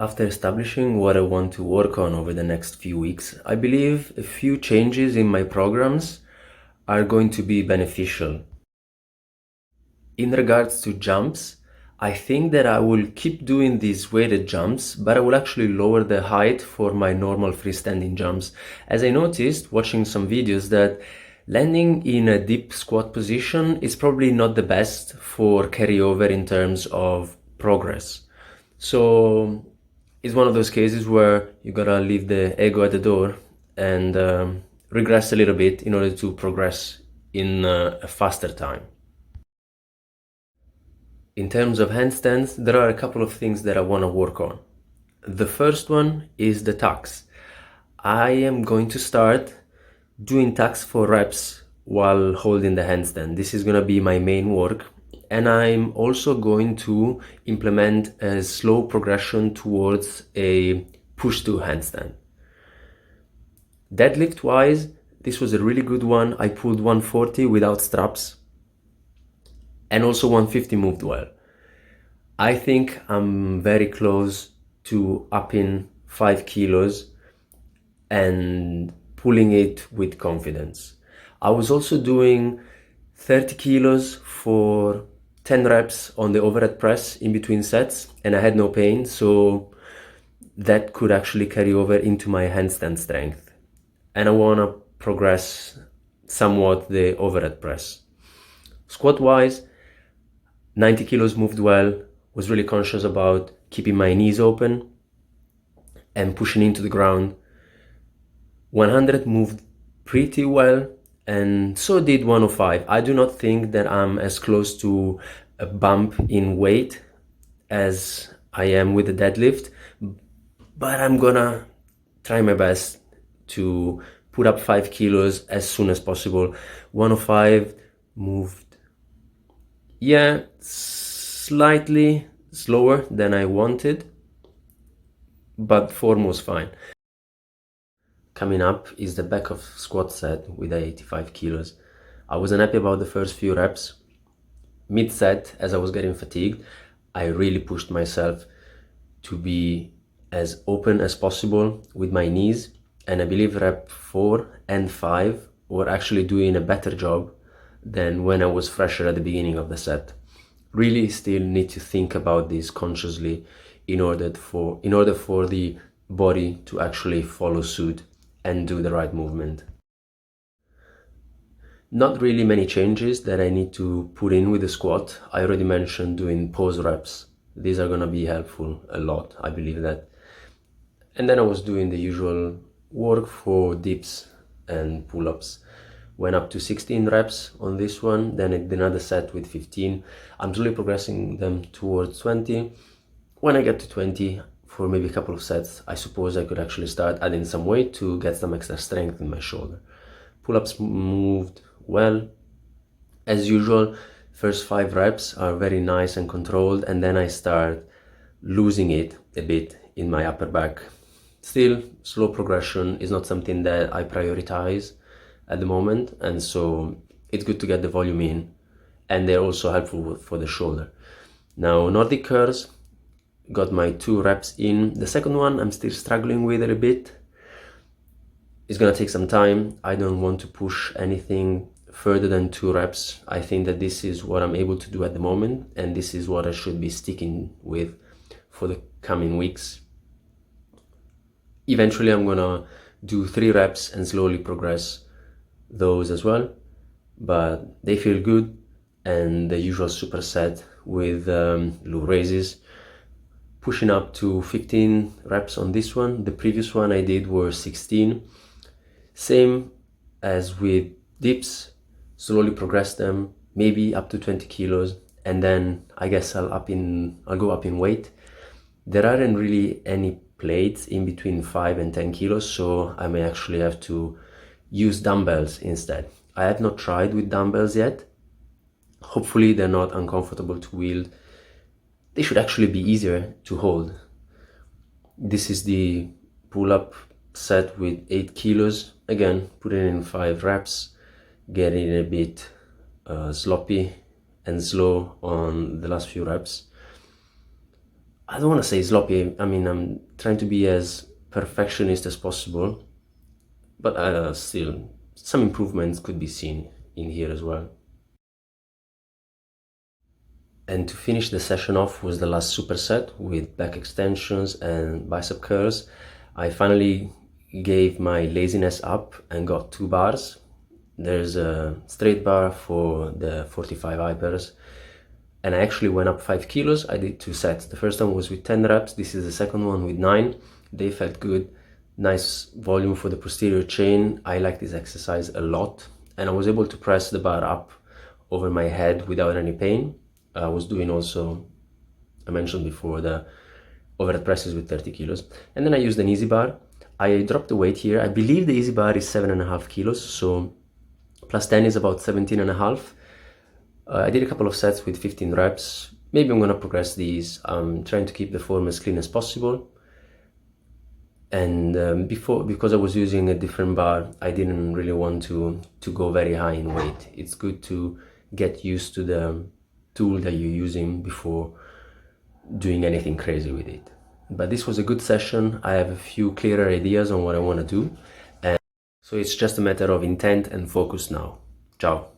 After establishing what I want to work on over the next few weeks, I believe a few changes in my programs are going to be beneficial. In regards to jumps, I think that I will keep doing these weighted jumps, but I will actually lower the height for my normal freestanding jumps, as I noticed watching some videos that landing in a deep squat position is probably not the best for carryover in terms of progress. So it's one of those cases where you gotta leave the ego at the door and regress a little bit in order to progress in a faster time. In terms of handstands, there are a couple of things that I want to work on. The first one is the tucks. I am going to start doing tucks for reps while holding the handstand. This is going to be my main work. And I'm also going to implement a slow progression towards a push-to handstand. Deadlift-wise, this was a really good one. I pulled 140 without straps, and also 150 moved well. I think I'm very close to upping 5 kilos and pulling it with confidence. I was also doing 30 kilos for 10 reps on the overhead press in between sets, and I had no pain, so that could actually carry over into my handstand strength. And I want to progress somewhat the overhead press. Squat wise, 90 kilos moved well, was really conscious about keeping my knees open and pushing into the ground. 100 moved pretty well, and so did 105. I do not think that I'm as close to a bump in weight as I am with the deadlift, but I'm gonna try my best to put up 5 kilos as soon as possible. 105 moved, yeah, slightly slower than I wanted, but form was fine. Coming up is the back of squat set with the 85 kilos. I wasn't happy about the first few reps. Mid-set, as I was getting fatigued, I really pushed myself to be as open as possible with my knees, and I believe rep 4 and 5 were actually doing a better job than when I was fresher at the beginning of the set. Really still need to think about this consciously in order for the body to actually follow suit and do the right movement. Not really many changes that I need to put in with the squat. I already mentioned doing pause reps. These are gonna be helpful a lot, I believe that. And then I was doing the usual work for dips and pull-ups. Went up to 16 reps on this one, then I did another set with 15. I'm slowly progressing them towards 20. When I get to 20, for maybe a couple of sets, I suppose I could actually start adding some weight to get some extra strength in my shoulder. Pull-ups moved well. As usual, first 5 reps are very nice and controlled, and then I start losing it a bit in my upper back. Still, slow progression is not something that I prioritize at the moment, and so it's good to get the volume in, and they're also helpful for the shoulder. Now, Nordic Curves, got my 2 reps in. The second one I'm still struggling with it a bit. It's gonna take some time. I don't want to push anything further than 2 reps. I think that this is what I'm able to do at the moment, and this is what I should be sticking with for the coming weeks. Eventually I'm gonna do 3 reps and slowly progress those as well, but they feel good. And the usual superset with low raises, pushing up to 15 reps on this one. The previous one I did were 16. Same as with dips, slowly progress them, maybe up to 20 kilos, and then I guess I'll go up in weight. There aren't really any plates in between 5 and 10 kilos, so I may actually have to use dumbbells instead. I have not tried with dumbbells yet. Hopefully they're not uncomfortable to wield. They should actually be easier to hold. This is the pull-up set with 8 kilos. Again, putting in 5 reps, getting a bit sloppy and slow on the last few reps. I don't want to say sloppy. I mean, I'm trying to be as perfectionist as possible, but still, some improvements could be seen in here as well. And to finish the session off was the last superset with back extensions and bicep curls. I finally gave my laziness up and got 2 bars. There's a straight bar for the 45 hypers, and I actually went up 5 kilos. I did 2 sets. The first one was with 10 reps. This is the second one with 9. They felt good. Nice volume for the posterior chain. I like this exercise a lot, and I was able to press the bar up over my head without any pain. I was doing also, I mentioned before, the overhead presses with 30 kilos. And then I used an easy bar. I dropped the weight here. I believe the easy bar is 7.5 kilos, so plus 10 is about 17.5. I did a couple of sets with 15 reps. Maybe I'm gonna progress these. I'm trying to keep the form as clean as possible. And because I was using a different bar, I didn't really want to go very high in weight. It's good to get used to the tool that you're using before doing anything crazy with it. But this was a good session. I have a few clearer ideas on what I want to do, and so it's just a matter of intent and focus now. Ciao.